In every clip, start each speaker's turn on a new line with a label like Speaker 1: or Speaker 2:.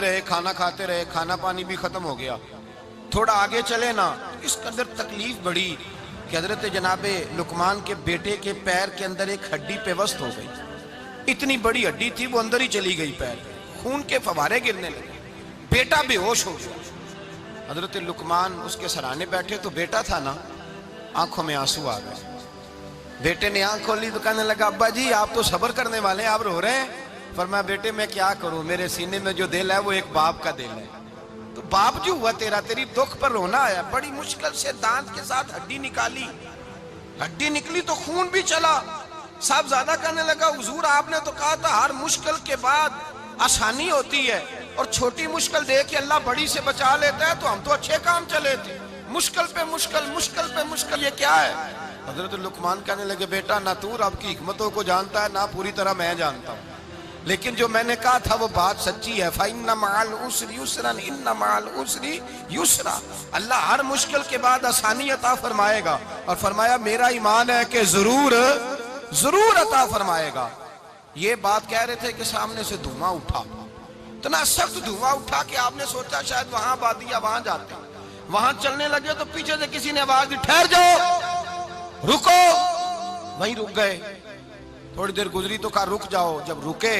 Speaker 1: رہے، کھانا کھاتے رہے، کھانا پانی بھی ختم ہو گیا. تھوڑا آگے چلے نا، اس قدر تکلیف بڑی کہ حضرت جناب لقمان کے بیٹے کے پیر کے اندر ایک ہڈی پیوست ہو گئی. اتنی بڑی ہڈی تھی، وہ اندر ہی چلی گئی، پیر خون کے فوارے گرنے لگے. بیٹا بے ہوش ہو گیا. حضرت لقمان اس کے سرانے بیٹھے تو بیٹا تھا نا، آنکھوں میں آنسو آ گئے. بیٹے نے آنکھ کھولی تو کہنے لگا ابا جی آپ تو صبر کرنے والے ہیں، آپ رو رہے ہیں. فرمایا بیٹے میں کیا کروں، میرے سینے میں جو دل ہے وہ ایک باپ کا دل ہے. تو باپ جو ہوا تیرا، تیری دکھ پر رونا آیا. بڑی مشکل سے دانت کے ساتھ ہڈی نکالی، ہڈی نکلی تو خون بھی چلا. صاحب زیادہ کہنے لگا حضور آپ نے تو کہا تھا ہر مشکل کے بعد آسانی ہوتی ہے، اور چھوٹی مشکل دے کے اللہ بڑی سے بچا لیتا ہے، تو ہم تو اچھے کام چلے تھے. مشکل پہ مشکل، مشکل پہ مشکل، یہ کیا ہے؟ حضرت لقمان کہنے لگے بیٹا نہ تو رب کی حکمتوں کو جانتا ہے، نہ پوری طرح میں جانتا ہوں، لیکن جو میں نے کہا تھا وہ بات سچی ہے. فَإِنَّ مَعَ الْعُسْرِ يُسْرًا إِنَّ مَعَ الْعُسْرِ يُسْرًا. اللہ ہر مشکل کے بعد آسانی عطا فرمائے گا، اور فرمایا میرا ایمان ہے کہ ضرور عطا فرمائے گا. یہ بات کہہ رہے تھے کہ سامنے سے دھواں اٹھا، اتنا سخت دھواں اٹھا کہ آپ نے سوچا شاید وہاں بادیا وہاں جاتے ہیں. وہاں چلنے لگے تو پیچھے سے کسی نے آواز دی ٹھہر جاؤ، رکو. وہیں رک گئے. تھوڑی دیر گزری تو کہا رک جاؤ. جب رکے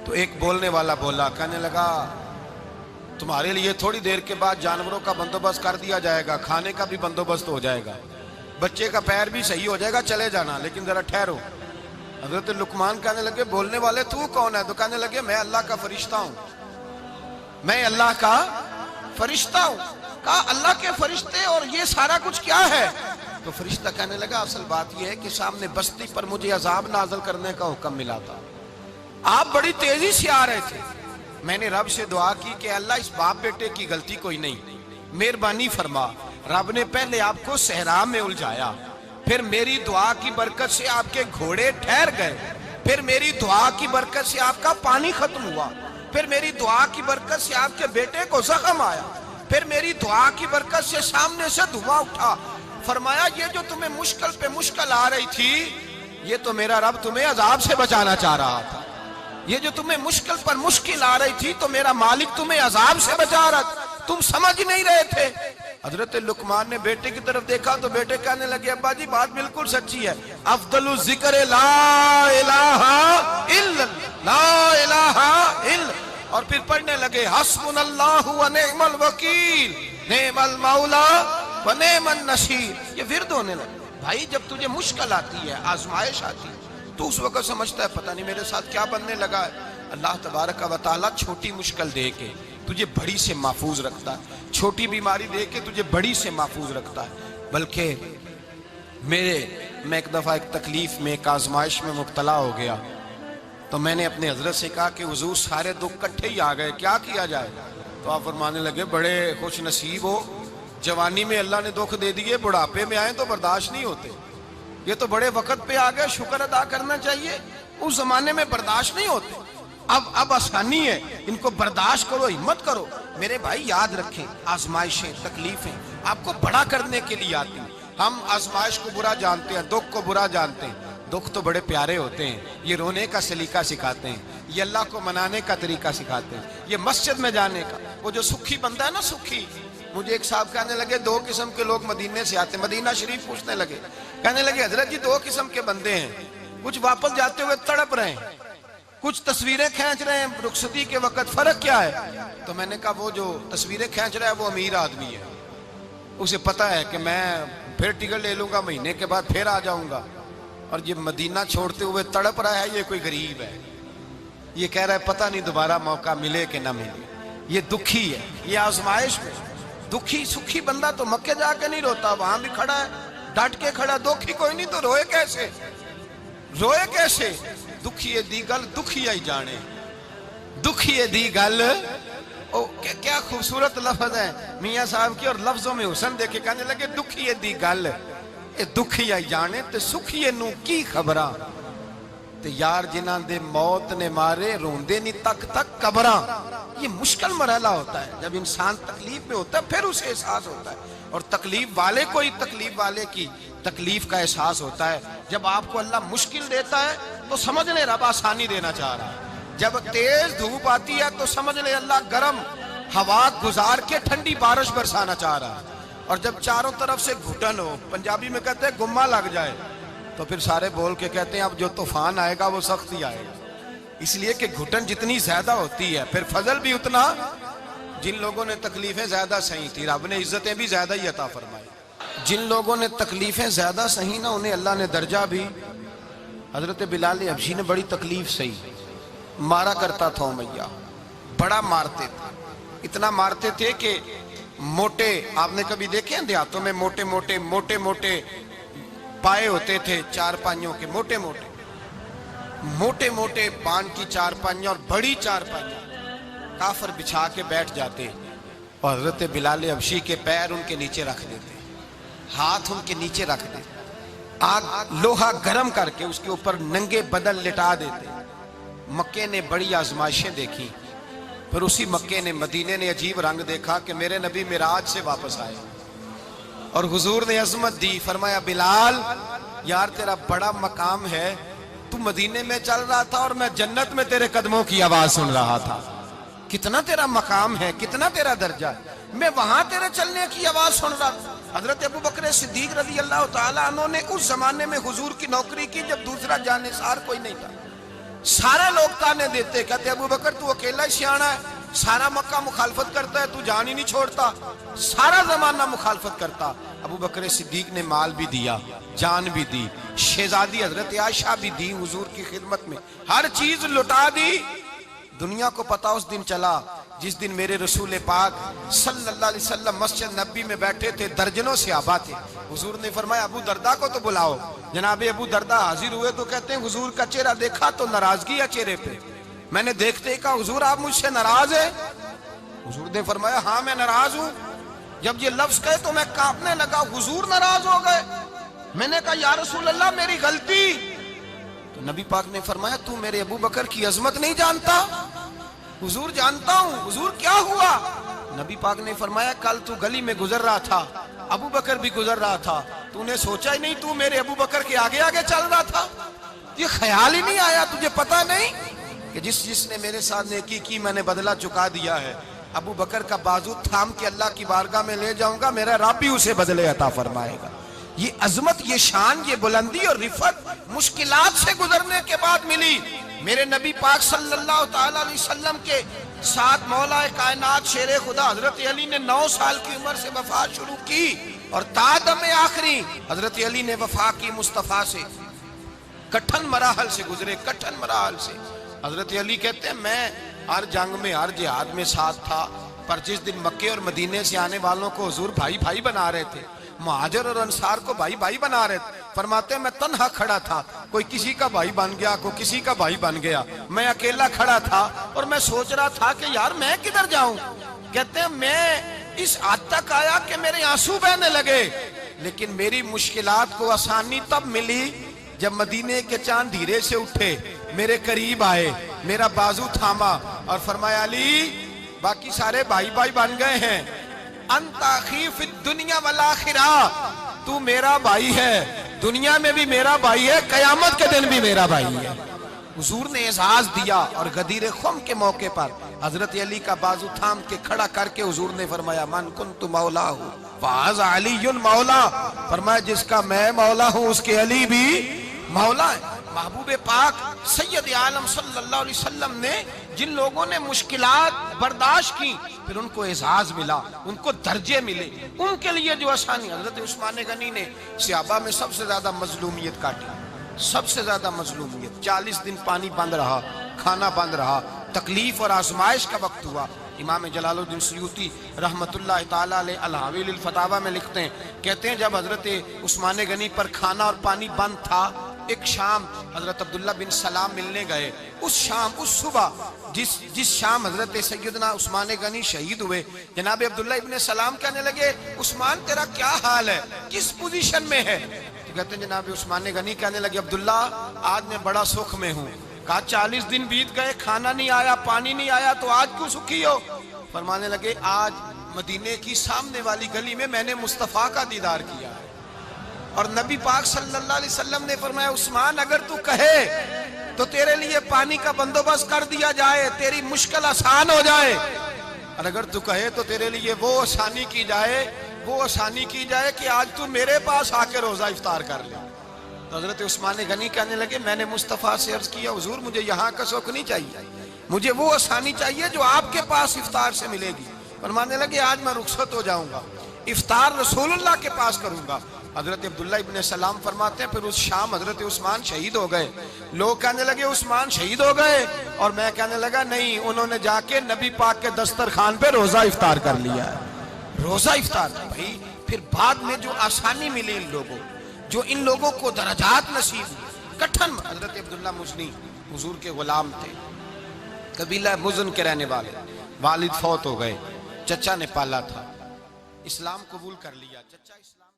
Speaker 1: تو ایک بولنے والا بولا، کہنے لگا تمہارے لیے تھوڑی دیر کے بعد جانوروں کا بندوبست کر دیا جائے گا، کھانے کا بھی بندوبست ہو جائے گا، بچے کا پیر بھی صحیح ہو جائے گا، چلے جانا، لیکن ذرا ٹھہرو. حضرت لقمان کہنے لگے بولنے والے تو کون ہے؟ تو کہنے لگے میں اللہ کا فرشتہ ہوں، میں اللہ کا فرشتہ ہوں. کہا اللہ کے فرشتے اور یہ سارا کچھ کیا ہے؟ تو فرشتہ کہنے لگا اصل بات یہ ہے کہ سامنے بستی پر مجھے عذاب نازل کرنے کا حکم ملا تھا، آپ بڑی تیزی سے آ رہے تھے. میں نے رب سے دعا کی کہ اللہ اس باپ بیٹے کی غلطی کوئی نہیں، مہربانی فرما. رب نے پہلے آپ کو صحرا میں الجھایا، پھر میری دعا کی برکت سے آپ کے گھوڑے ٹھہر گئے، پھر میری دعا کی برکت سے آپ کا پانی ختم ہوا، پھر میری دعا کی برکت سے آپ کے بیٹے کو زخم آیا، پھر میری دعا کی برکت سے سامنے سے دھواں اٹھا. فرمایا یہ جو تمہیں مشکل پہ مشکل آ رہی تھی، یہ تو میرا رب تمہیں عذاب سے بچانا چاہ رہا تھا. یہ جو تمہیں مشکل پر مشکل آ رہی تھی تو میرا مالک تمہیں عذاب سے بچا رہا تھا، تم سمجھ نہیں رہے تھے. حضرت لقمان نے بیٹے کی طرف دیکھا تو بیٹے کہنے لگے ابا جی بات بالکل سچی ہے، افضل الذکر لا الہ الا لا الہ الا. اور پھر پڑھنے لگے حسبنا اللہ و نعم الوکیل نعم المولا و نعم النصیر. یہ ورد ہونے لگے. بھائی جب تجھے مشکل آتی ہے، آزمائش آتی ہے، تو اس وقت سمجھتا ہے پتہ نہیں میرے ساتھ کیا بننے لگا ہے. اللہ تبارک و تعالیٰ چھوٹی مشکل دے کے تجھے بڑی سے محفوظ رکھتا ہے، چھوٹی بیماری دے کے تجھے بڑی سے محفوظ رکھتا ہے. بلکہ میں ایک دفعہ ایک تکلیف میں، ایک آزمائش میں مبتلا ہو گیا، تو میں نے اپنے حضرت سے کہا کہ حضور سارے دکھ کٹھے ہی آ گئے، کیا کیا جائے؟ تو آپ فرمانے لگے بڑے خوش نصیب ہو، جوانی میں اللہ نے دکھ دے دیے، بڑھاپے میں آئیں تو برداشت نہیں ہوتے. یہ تو بڑے وقت پہ آ گئے، شکر ادا کرنا چاہیے. اس زمانے میں برداشت نہیں ہوتے، اب آسانی ہے، ان کو برداشت کرو، ہمت کرو. میرے بھائی یاد رکھیں، آزمائشیں تکلیفیں آپ کو بڑا کرنے کے لیے آتی ہیں. ہم آزمائش کو برا جانتے ہیں، دکھ کو برا جانتے ہیں. دکھ تو بڑے پیارے ہوتے ہیں، یہ رونے کا سلیقہ سکھاتے ہیں، یہ اللہ کو منانے کا طریقہ سکھاتے ہیں، یہ مسجد میں جانے کا. وہ جو سکھی بندہ ہے نا، سکھی. مجھے ایک صاحب کہنے لگے دو قسم کے لوگ مدینے سے آتے ہیں، مدینہ شریف پوچھنے لگے، کہنے لگے حضرت جی دو قسم کے بندے ہیں، کچھ واپس جاتے ہوئے تڑپ رہے ہیں، کچھ تصویریں کھینچ رہے ہیں رخصتی کے وقت، فرق کیا ہے؟ تو میں نے کہا وہ جو تصویریں کھینچ رہا ہے وہ امیر آدمی ہے، اسے پتہ ہے کہ میں پھر ٹکٹ لے لوں گا، مہینے کے بعد پھر آ جاؤں گا. اور یہ مدینہ چھوڑتے ہوئے تڑپ رہا ہے، یہ کوئی غریب ہے، یہ کہہ رہا ہے پتہ نہیں دوبارہ موقع ملے کہ نہ ملے. یہ دکھی ہے، یہ آزمائش میں. دکھی سکھی بندہ تو مکے جا کے نہیں روتا، وہاں بھی کھڑا ہے ڈٹ کے کھڑا. دکھی کوئی نہیں تو روئے کیسے؟ روئے کیسے؟ دکھیے دی گل دکھی آئی جانے، دکھیے دی گل. کیا خوبصورت لفظ ہے میاں صاحب کی، اور لفظوں میں حسن دیکھے. کہنے لگے دکھیے دی گل اے دکھی آئی جانے تے سکھیے نو کی خبراں، تے یار جنہاں دے موت نے مارے روندے نہیں تک تک قبراں. یہ مشکل مرحلہ ہوتا ہے، جب انسان تکلیف میں ہوتا ہے پھر اسے احساس ہوتا ہے. اور تکلیف والے کو ہی تکلیف والے کی تکلیف کا احساس ہوتا ہے. جب آپ کو اللہ مشکل دیتا ہے تو سمجھ لیں رب آسانی دینا چاہ رہا ہے. جب تیز دھوپ آتی ہے تو سمجھ لے اللہ گرم ہوا گزار کے ٹھنڈی بارش برسانا چاہ رہا ہے، اور جب چاروں طرف سے گھٹن ہو، پنجابی میں کہتے ہیں گمہ لگ جائے، تو پھر سارے بول کے کہتے ہیں اب جو طوفان آئے گا وہ سخت ہی آئے گا۔ اس لیے کہ گھٹن جتنی زیادہ ہوتی ہے پھر فضل بھی اتنا۔ جن لوگوں نے تکلیفیں زیادہ سہی تھی رب نے عزتیں بھی زیادہ ہی عطا فرمائی۔ جن لوگوں نے تکلیفیں زیادہ سہی نا انہیں اللہ نے درجہ بھی۔ حضرت بلال حبشی نے بڑی تکلیف سہی، مارا کرتا تھا امیہ، بڑا مارتے تھے، اتنا مارتے تھے کہ موٹے، آپ نے کبھی دیکھے ہیں دیہاتوں میں موٹے موٹے پائے ہوتے تھے چار پائیوں کے، موٹے موٹے پان کی چار پائیاں اور بڑی چار پائیاں کافر بچھا کے بیٹھ جاتے، اور حضرت بلال حبشی کے پیر ان کے نیچے رکھ دیتے، ہاتھ ان کے نیچے رکھ دیتے، آگ لوہا گرم کر کے اس کے اوپر ننگے بدن لٹا دیتے۔ مکے نے بڑی آزمائشیں دیکھی، پھر اسی مکے نے مدینے نے عجیب رنگ دیکھا کہ میرے نبی معراج سے واپس آئے، اور حضور نے عظمت دی، فرمایا بلال یار تیرا بڑا مقام ہے، تو مدینے میں چل رہا تھا اور میں جنت میں تیرے قدموں کی آواز سن رہا تھا، کتنا تیرا مقام ہے، کتنا تیرا درجہ ہے، میں وہاں تیرے چلنے کی آواز سن رہا تھا۔ حضرت ابو بکر صدیق رضی اللہ تعالیٰ عنہ نے اس زمانے میں حضور کی نوکری کی جب دوسرا جانثار کوئی نہیں تھا، سارے لوگ تانے دیتے، کہتے ابو بکر تو اکیلا ہی سیاںا ہے، سارا مکہ مخالفت کرتا ہے، تو جان ہی نہیں چھوڑتا، سارا زمانہ مخالفت کرتا۔ ابو بکر صدیق نے مال بھی دیا، جان بھی دی، شہزادی حضرت عائشہ بھی دی حضور کی خدمت میں، ہر چیز لٹا دی۔ دنیا کو پتا اس دن چلا جس دن میرے رسول پاک صلی اللہ علیہ وسلم مسجد نبی میں بیٹھے تھے، درجنوں صحابہ تھے، حضور نے فرمایا ابو دردہ کو تو بلاؤ۔ جناب ابو دردہ حاضر ہوئے تو کہتے ہیں حضور کا چہرہ دیکھا تو ناراضگی ہے چہرے پہ، میں نے دیکھتے ہی کہا حضور آپ مجھ سے ناراض ہیں؟ حضور نے فرمایا ہاں میں ناراض ہوں۔ جب یہ لفظ کہے تو میں کانپنے لگا، حضور ناراض ہو گئے؟ میں نے کہا یا رسول اللہ میری غلطی۔ تو نبی پاک نے فرمایا تو میرے ابو بکر کی عظمت نہیں جانتا؟ حضور جانتا ہوں۔ حضور کیا ہوا؟ نبی پاک نے فرمایا کل تو گلی میں گزر رہا تھا، ابو بکر بھی گزر رہا تھا، تو نے سوچا ہی نہیں تو میرے ابو بکر کے آگے آگے چل رہا تھا، یہ خیال ہی نہیں آیا، تجھے پتا نہیں کہ جس نے میرے ساتھ نیکی کی میں نے بدلہ چکا دیا ہے، ابو بکر کا بازو تھام کے اللہ کی بارگاہ میں لے جاؤں گا، میرا رب بھی اسے بدلے عطا فرمائے گا۔ یہ عظمت، یہ شان، یہ بلندی اور رفعت مشکلات سے گزرنے کے بعد ملی۔ میرے نبی پاک صلی اللہ تعالیٰ علیہ وسلم کے ساتھ مولا کائنات شیر خدا حضرت علی نے 9 سال کی عمر سے وفات شروع کی، اور تا دم آخری حضرت علی نے وفا کی مصطفیٰ سے، کٹھن مراحل سے گزرے، کٹھن مراحل سے۔ حضرت علی کہتے ہیں میں ہر جنگ میں ہر جہاد میں ساتھ تھا، پر جس دن مکے اور مدینے سے آنے والوں کو حضور بھائی بھائی بنا رہے تھے، مہاجر اور انصار کو بھائی بھائی بنا رہے تھے، فرماتے ہیں میں تنہا کھڑا تھا، کوئی کسی کا بھائی بن گیا، کوئی کسی کا بھائی بن گیا، میں اکیلا کھڑا تھا اور میں سوچ رہا تھا کہ یار میں کدھر جاؤں۔ کہتے ہیں میں اس حد تک آیا کہ میرے آنسو بہنے لگے، لیکن میری مشکلات کو آسانی تب ملی جب مدینے کے چاند دھیرے سے اٹھے، میرے قریب آئے، میرا بازو تھاما اور فرمایا علی باقی سارے بھائی بھائی بن گئے ہیں، انت اخی فی الدنیا والآخرہ، تو میرا بھائی ہے، دنیا میں بھی میرا بھائی ہے، قیامت کے دن بھی میرا بھائی ہے۔ حضور نے اعزاز دیا، اور غدیر خم کے موقع پر حضرت علی کا بازو تھام کے کھڑا کر کے حضور نے فرمایا من کنت مولا ہوں فہذا علی مولا، فرمایا جس کا میں مولا ہوں اس کے علی بھی مولا ہے۔ محبوب پاک سید عالم صلی اللہ علیہ وسلم نے جن لوگوں نے مشکلات برداشت کی پھر ان کو اعزاز ملا، ان کو درجے ملے، ان کے لیے جو آسانی۔ حضرت عثمان غنی نے صحابہ میں سب سے زیادہ مظلومیت کاٹی، سب سے زیادہ مظلومیت، 40 دن پانی بند رہا، کھانا بند رہا، تکلیف اور آزمائش کا وقت ہوا۔ امام جلال الدین سیوطی رحمت اللہ تعالیٰ علیہ الحاوی للفتاوی میں لکھتے ہیں، کہتے ہیں جب حضرت عثمان غنی پر کھانا اور پانی بند تھا، ایک شام حضرت عبداللہ بن سلام ملنے گئے، اس شام، اس صبح جس شام حضرت سیدنا عثمان غنی شہید ہوئے، جناب عبداللہ ابن سلام کہنے لگے عثمان تیرا کیا حال ہے، کس پوزیشن میں ہے؟ تو کہتے ہیں جناب عثمان غنی کہنے لگے عبداللہ آج میں بڑا سکھ میں ہوں۔ کہا 40 دن بیت گئے، کھانا نہیں آیا، پانی نہیں آیا، تو آج کیوں سکھی ہو؟ فرمانے لگے آج مدینے کی سامنے والی گلی میں میں نے مصطفیٰ کا دیدار کیا ہے، اور نبی پاک صلی اللہ علیہ وسلم نے فرمایا عثمان اگر تو کہے تو تیرے لیے پانی کا بندوبست کر دیا جائے، تیری مشکل آسان ہو جائے۔ اور اگر تو کہے تو تیرے لیے وہ آسانی کی جائے کہ آج تو میرے پاس آ کے روزہ افطار کر لے۔ تو حضرت عثمان غنی کہنے لگے میں نے مصطفیٰ سے عرض کیا حضور مجھے یہاں کا شوق نہیں چاہیے، مجھے وہ آسانی چاہیے جو آپ کے پاس افطار سے ملے گی۔ فرمانے لگے آج میں رخصت ہو جاؤں گا، افطار رسول اللہ کے پاس کروں گا۔ حضرت عبداللہ ابن سلام فرماتے ہیں پھر اس شام حضرت عثمان شہید ہو گئے۔ لوگ کہنے لگے عثمان شہید ہو گئے، اور میں کہنے لگا نہیں، انہوں نے جا کے نبی پاک کے دسترخوان پہ روزہ افطار کر لیا ہے۔ روزہ افطار بھائی، پھر بعد میں جو آسانی ملی ان لوگوں، جو ان لوگوں کو درجات نصیب ہوئی۔ کٹھن حضرت عبداللہ مزنی حضور کے غلام تھے، قبیلہ مزن کے رہنے والے، والد فوت ہو گئے، چچا نے پالا تھا، اسلام قبول کر لیا، چچا اسلام